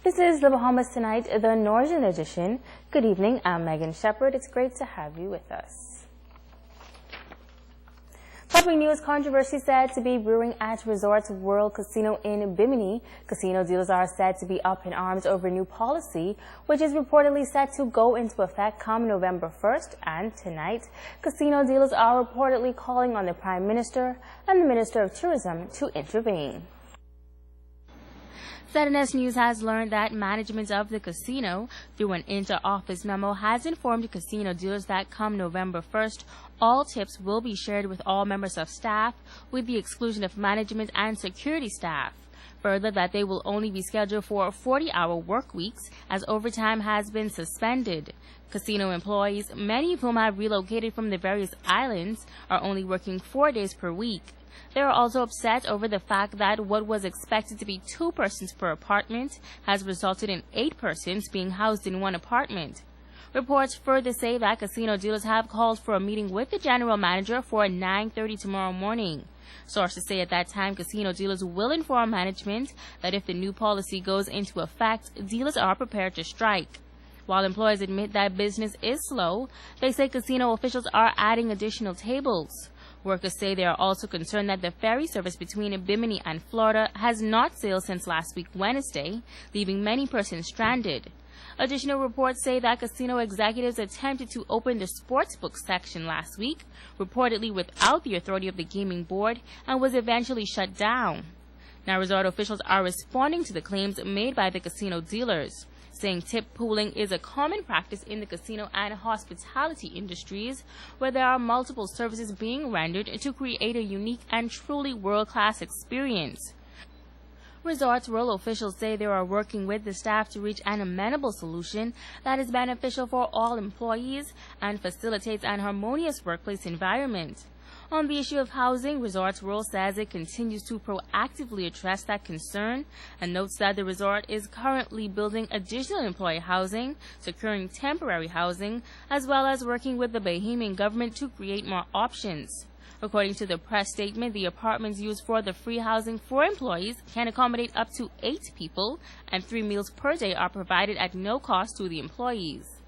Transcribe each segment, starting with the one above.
This is the Bahamas Tonight, the Northern Edition. Good evening, I'm Megan Shepard. It's great to have you with us. Topping news: controversy said to be brewing at Resorts World Casino in Bimini. Casino dealers are said to be up in arms over new policy, which is reportedly set to go into effect come November 1st. And tonight, casino dealers are reportedly calling on the Prime Minister and the Minister of Tourism to intervene. ZNS News has learned that management of the casino, through an inter-office memo, has informed casino dealers that come November 1st, all tips will be shared with all members of staff, with the exclusion of management and security staff. Further, that they will only be scheduled for 40-hour work weeks, as overtime has been suspended. Casino employees, many of whom have relocated from the various islands, are only working 4 days per week. They are also upset over the fact that what was expected to be 2 persons per apartment has resulted in 8 persons being housed in one apartment. Reports further say that casino dealers have called for a meeting with the general manager for 9:30 tomorrow morning. Sources say at that time casino dealers will inform management that if the new policy goes into effect, dealers are prepared to strike. While employees admit that business is slow, they say casino officials are adding additional tables. Workers say they are also concerned that the ferry service between Bimini and Florida has not sailed since last week Wednesday, leaving many persons stranded. Additional reports say that casino executives attempted to open the sportsbook section last week, reportedly without the authority of the gaming board, and was eventually shut down. Now resort officials are responding to the claims made by the casino dealers, saying tip pooling is a common practice in the casino and hospitality industries, where there are multiple services being rendered to create a unique and truly world-class experience. Resorts World officials say they are working with the staff to reach an amenable solution that is beneficial for all employees and facilitates an harmonious workplace environment. On the issue of housing, Resorts World says it continues to proactively address that concern and notes that the resort is currently building additional employee housing, securing temporary housing, as well as working with the Bahamian government to create more options. According to the press statement, the apartments used for the free housing for employees can accommodate up to 8 people, and 3 meals per day are provided at no cost to the employees.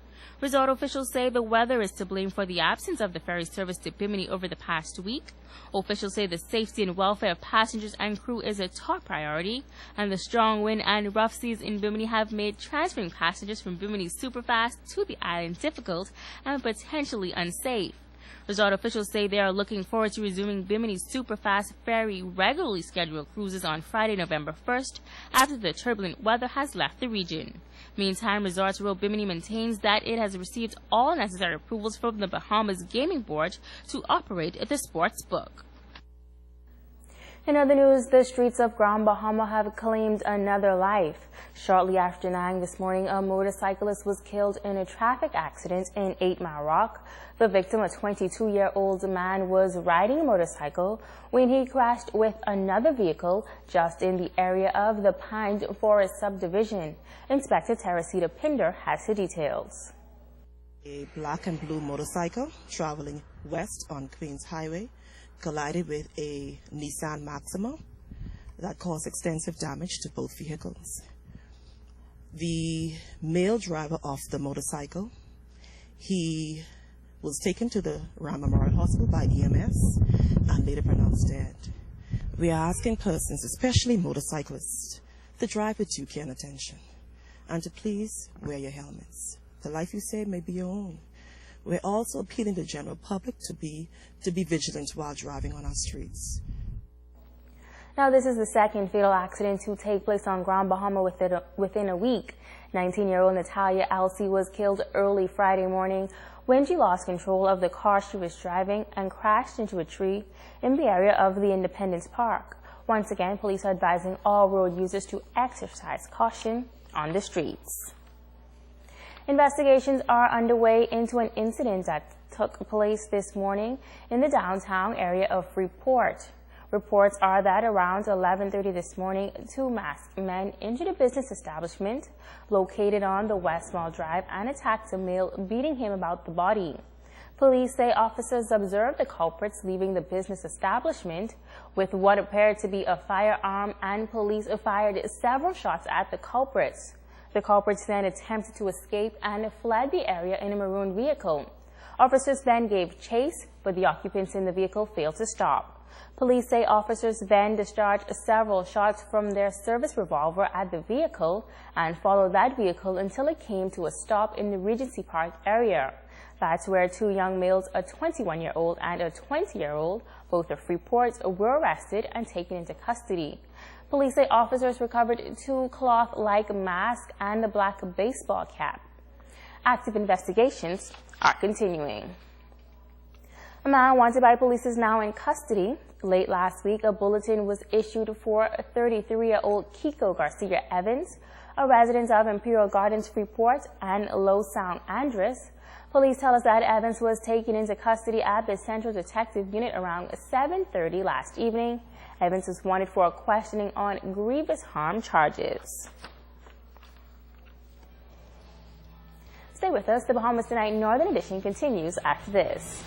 Resort officials say the weather is to blame for the absence of the ferry service to Bimini over the past week. Officials say the safety and welfare of passengers and crew is a top priority, and the strong wind and rough seas in Bimini have made transferring passengers from Bimini Superfast to the island difficult and potentially unsafe. Resort officials say they are looking forward to resuming Bimini Superfast ferry regularly scheduled cruises on Friday, November 1st, after the turbulent weather has left the region. Meantime, Resorts World Bimini maintains that it has received all necessary approvals from the Bahamas Gaming Board to operate the sports book. In other news, the streets of Grand Bahama have claimed another life. Shortly after 9 this morning, a motorcyclist was killed in a traffic accident in 8 Mile Rock. The victim, a 22-year-old man, was riding a motorcycle when he crashed with another vehicle just in the area of the Pine Forest subdivision. Inspector Teresita Pinder has the details. A black and blue motorcycle traveling west on Queens Highway collided with a Nissan Maxima that caused extensive damage to both vehicles. The male driver of the motorcycle, he was taken to the Ram Memorial Hospital by EMS and later pronounced dead. We are asking persons, especially motorcyclists, to drive with due care and attention and to please wear your helmets. The life you save may be your own. We're also appealing to the general public to be vigilant while driving on our streets. Now, this is the second fatal accident to take place on Grand Bahama within a week. 19-year-old Natalia Elsie was killed early Friday morning when she lost control of the car she was driving and crashed into a tree in the area of the Independence Park. Once again, police are advising all road users to exercise caution on the streets. Investigations are underway into an incident that took place this morning in the downtown area of Freeport. Reports are that around 11:30 this morning, 2 masked men entered a business establishment located on the West Mall Drive and attacked a male, beating him about the body. Police say officers observed the culprits leaving the business establishment with what appeared to be a firearm, and police fired several shots at the culprits. The culprits then attempted to escape and fled the area in a maroon vehicle. Officers then gave chase, but the occupants in the vehicle failed to stop. Police say officers then discharged several shots from their service revolver at the vehicle and followed that vehicle until it came to a stop in the Regency Park area. That's where two young males, a 21-year-old and a 20-year-old, both of Freeport, were arrested and taken into custody. Police say officers recovered two cloth-like masks and a black baseball cap. Active investigations are continuing. A man wanted by police is now in custody. Late last week, a bulletin was issued for 33-year-old Kiko Garcia Evans, a resident of Imperial Gardens, Freeport, and Low Sound, Andres. Police tell us that Evans was taken into custody at the Central Detective Unit around 7:30 last evening. Evans is wanted for questioning on grievous harm charges. Stay with us. The Bahamas Tonight Northern Edition continues after this.